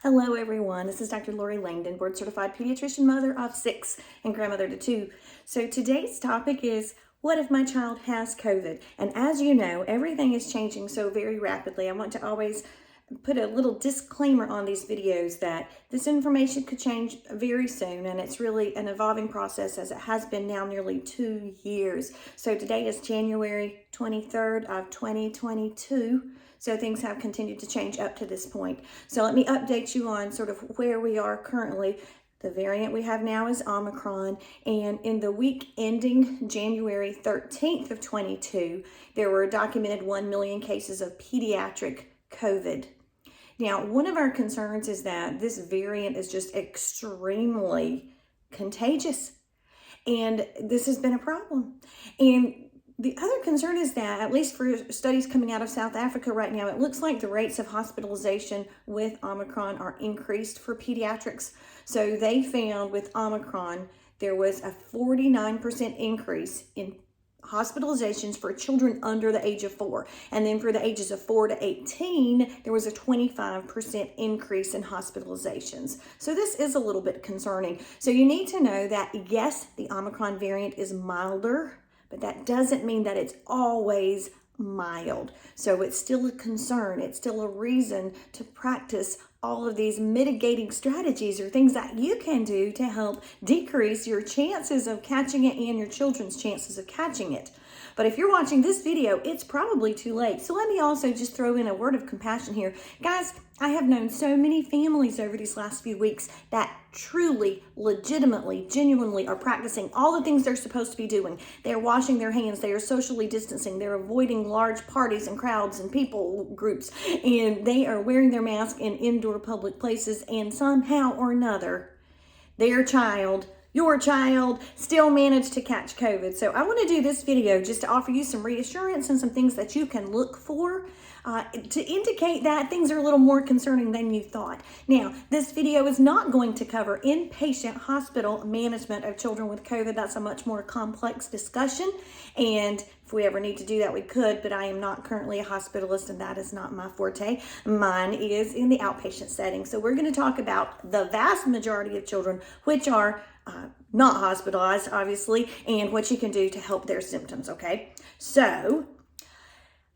Hello everyone, this is Dr. Lori Langdon, board certified pediatrician, mother of 6 and grandmother to 2. So today's topic is, what if my child has COVID? And as you know, everything is changing so very rapidly. I want to always put a little disclaimer on these videos that this information could change very soon, and it's really an evolving process as it has been now nearly 2 years. So today is January 23rd of 2022. So things have continued to change up to this point. So let me update you on sort of where we are currently. The variant we have now is Omicron, and in the week ending January 13th of 22, there were documented 1 million cases of pediatric COVID. Now, one of our concerns is that this variant is just extremely contagious, and this has been a problem. And the other concern is that, at least for studies coming out of South Africa right now, it looks like the rates of hospitalization with Omicron are increased for pediatrics. So they found with Omicron, there was a 49% increase in hospitalizations for children under the age of 4. And then for the ages of 4 to 18, there was a 25% increase in hospitalizations. So this is a little bit concerning. So you need to know that, yes, the Omicron variant is milder, but that doesn't mean that it's always mild. So it's still a concern. It's still a reason to practice all of these mitigating strategies or things that you can do to help decrease your chances of catching it and your children's chances of catching it. But if you're watching this video, it's probably too late. So let me also just throw in a word of compassion here. Guys, I have known so many families over these last few weeks that truly, legitimately, genuinely are practicing all the things they're supposed to be doing. They are washing their hands, they are socially distancing, they're avoiding large parties and crowds and people groups, and they are wearing their mask in indoor public places, and somehow or another, your child still managed to catch COVID. So I want to do this video just to offer you some reassurance and some things that you can look for to indicate that things are a little more concerning than you thought. Now, this video is not going to cover inpatient hospital management of children with COVID. That's a much more complex discussion, and if we ever need to do that, we could, but I am not currently a hospitalist, and that is not my forte. Mine is in the outpatient setting. So we're going to talk about the vast majority of children which are not hospitalized, obviously, and what you can do to help their symptoms, okay? So,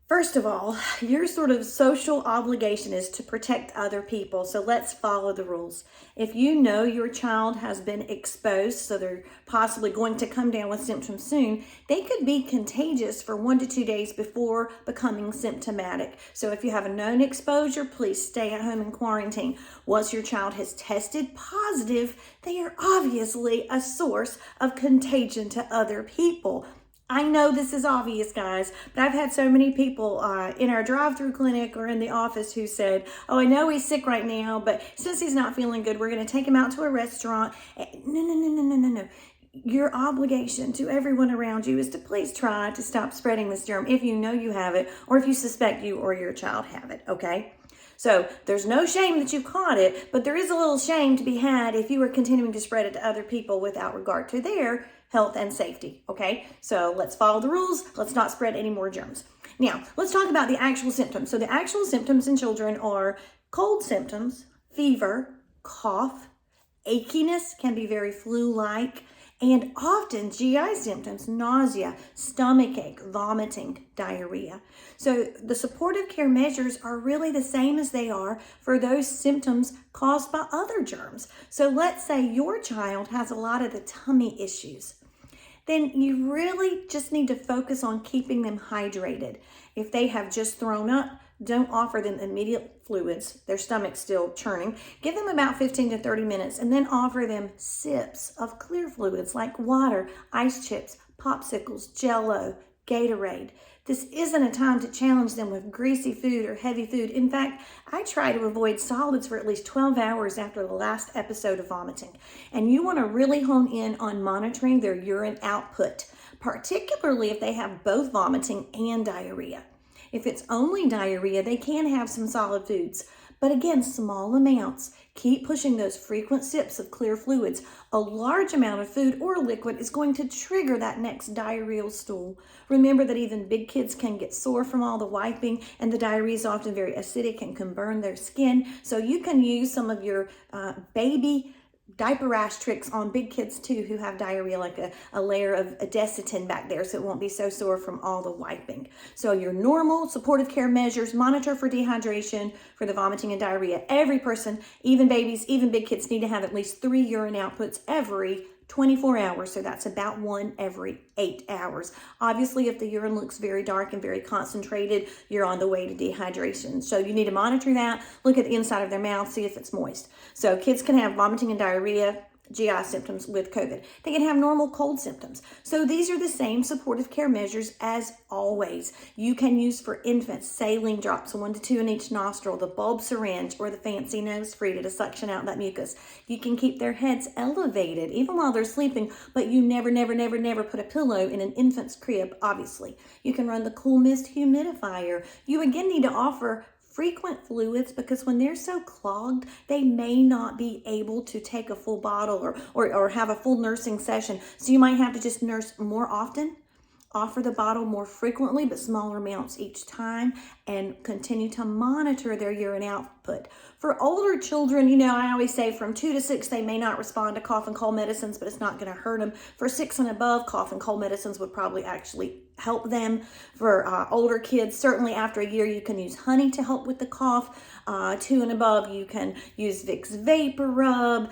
first of all, your sort of social obligation is to protect other people. So let's follow the rules. If you know your child has been exposed, so they're possibly going to come down with symptoms soon, they could be contagious for 1 to 2 days before becoming symptomatic. So if you have a known exposure, please stay at home and quarantine. Once your child has tested positive, they are obviously a source of contagion to other people. I know this is obvious, guys, but I've had so many people in our drive-through clinic or in the office who said, oh, I know he's sick right now, but since he's not feeling good, we're going to take him out to a restaurant. No. Your obligation to everyone around you is to please try to stop spreading this germ if you know you have it or if you suspect you or your child have it, okay? So there's no shame that you caught it, but there is a little shame to be had if you are continuing to spread it to other people without regard to their health and safety, okay? So let's follow the rules. Let's not spread any more germs. Now, let's talk about the actual symptoms. So the actual symptoms in children are cold symptoms, fever, cough, achiness, can be very flu-like, and often GI symptoms, nausea, stomach ache, vomiting, diarrhea. So the supportive care measures are really the same as they are for those symptoms caused by other germs. So let's say your child has a lot of the tummy issues. Then you really just need to focus on keeping them hydrated. If they have just thrown up, don't offer them immediate fluids. Their stomach's still churning. Give them about 15 to 30 minutes and then offer them sips of clear fluids like water, ice chips, popsicles, Jell-O, Gatorade. This isn't a time to challenge them with greasy food or heavy food. In fact, I try to avoid solids for at least 12 hours after the last episode of vomiting. And you want to really hone in on monitoring their urine output, particularly if they have both vomiting and diarrhea. If it's only diarrhea, they can have some solid foods, But again, small amounts. Keep pushing those frequent sips of clear fluids. A large amount of food or liquid is going to trigger that next diarrheal stool. Remember that even big kids can get sore from all the wiping, and the diarrhea is often very acidic and can burn their skin. So you can use some of your baby diaper rash tricks on big kids too who have diarrhea, like a layer of Desitin back there so it won't be so sore from all the wiping. So your normal supportive care measures: monitor for dehydration, for the vomiting and diarrhea. Every person, even babies, even big kids, need to have at least 3 urine outputs every 24 hours. So that's about 1 every 8 hours. Obviously, if the urine looks very dark and very concentrated, you're on the way to dehydration. So you need to monitor that. Look at the inside of their mouth, see if it's moist. So kids can have vomiting and diarrhea, GI symptoms with COVID. They can have normal cold symptoms. So these are the same supportive care measures as always. You can use for infants saline drops, 1 to 2 in each nostril, the bulb syringe, or the fancy nose free to suction out that mucus. You can keep their heads elevated even while they're sleeping, but you never put a pillow in an infant's crib, obviously. You can run the cool mist humidifier. You again need to offer frequent fluids, because when they're so clogged, they may not be able to take a full bottle or have a full nursing session. So you might have to just nurse more often, offer the bottle more frequently, but smaller amounts each time, and continue to monitor their urine output. For older children, I always say from 2 to 6, they may not respond to cough and cold medicines, but it's not going to hurt them. For 6 and above, cough and cold medicines would probably actually help them. For older kids, certainly after a year, you can use honey to help with the cough. 2 and above, you can use Vicks Vapor Rub,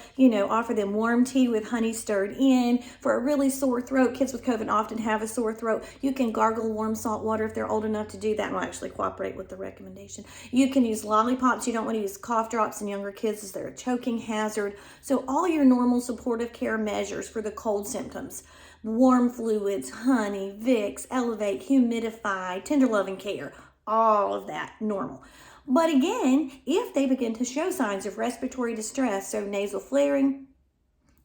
offer them warm tea with honey stirred in. For a really sore throat, kids with COVID often have a sore throat. You can gargle warm salt water if they're old enough to do that, and will actually cooperate with the recommendation. You can use lollipops. You don't want to use cough drops in younger kids as they're a choking hazard. So all your normal supportive care measures for the cold symptoms: warm fluids, honey, Vicks, Elevate, humidify, tender loving care, all of that normal. But again, if they begin to show signs of respiratory distress, so nasal flaring,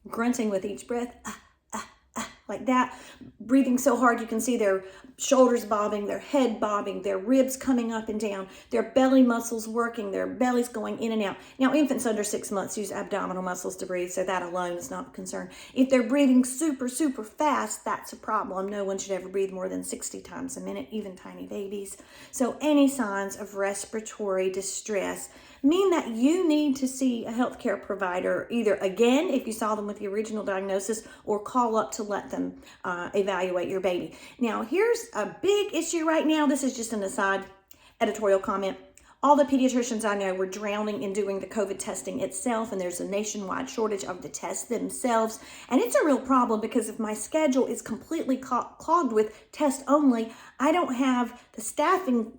grunting with each breath, like that, breathing so hard you can see their shoulders bobbing, their head bobbing, their ribs coming up and down, their belly muscles working, their bellies going in and out. Now, infants under 6 months use abdominal muscles to breathe, so that alone is not a concern. If they're breathing super fast, that's a problem. No one should ever breathe more than 60 times a minute, even tiny babies. So any signs of respiratory distress mean that you need to see a healthcare provider, either again, if you saw them with the original diagnosis, or call up to let them evaluate your baby. Now, here's a big issue right now. This is just an aside editorial comment. All the pediatricians I know were drowning in doing the COVID testing itself, and there's a nationwide shortage of the tests themselves. And it's a real problem, because if my schedule is completely clogged with test only, I don't have the staffing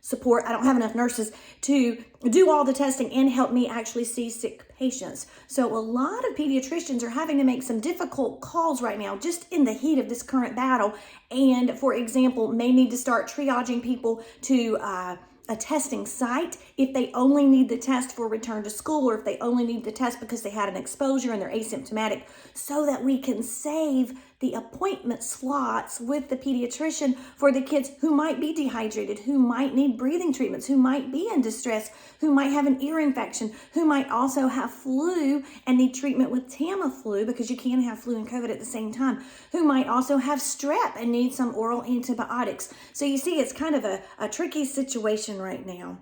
support. I don't have enough nurses to do all the testing and help me actually see sick patients. So a lot of pediatricians are having to make some difficult calls right now, just in the heat of this current battle. And for example, may need to start triaging people to a testing site if they only need the test for return to school, or if they only need the test because they had an exposure and they're asymptomatic, so that we can save the appointment slots with the pediatrician for the kids who might be dehydrated, who might need breathing treatments, who might be in distress, who might have an ear infection, who might also have flu and need treatment with Tamiflu, because you can have flu and COVID at the same time, who might also have strep and need some oral antibiotics. So you see, it's kind of a tricky situation right now.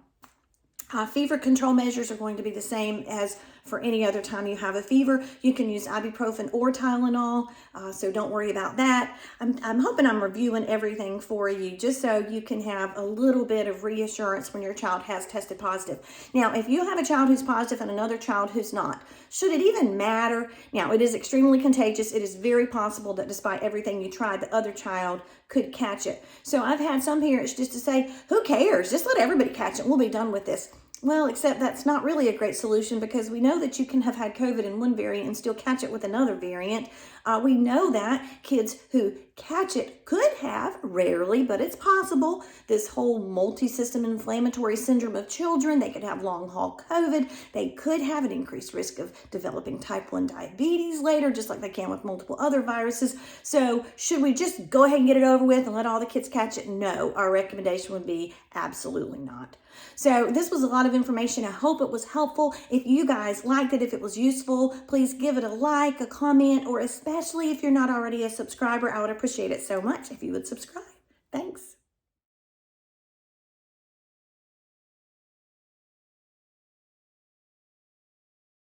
Fever control measures are going to be the same as for any other time you have a fever. You can use ibuprofen or Tylenol, so don't worry about that. I'm hoping I'm reviewing everything for you, just so you can have a little bit of reassurance when your child has tested positive. Now, if you have a child who's positive and another child who's not, should it even matter? Now, it is extremely contagious. It is very possible that despite everything you tried, the other child could catch it. So I've had some parents just to say, who cares? Just let everybody catch it. We'll be done with this. Well, except that's not really a great solution, because we know that you can have had COVID in one variant and still catch it with another variant. We know that kids who catch it could have, rarely, but it's possible, this whole multi-system inflammatory syndrome of children. They could have long-haul COVID. They could have an increased risk of developing type 1 diabetes later, just like they can with multiple other viruses. So should we just go ahead and get it over with and let all the kids catch it? No, our recommendation would be absolutely not. So this was a lot of information. I hope it was helpful. If you guys liked it, if it was useful, please give it a like, a comment, or especially if you're not already a subscriber, I would appreciate it so much if you would subscribe. Thanks.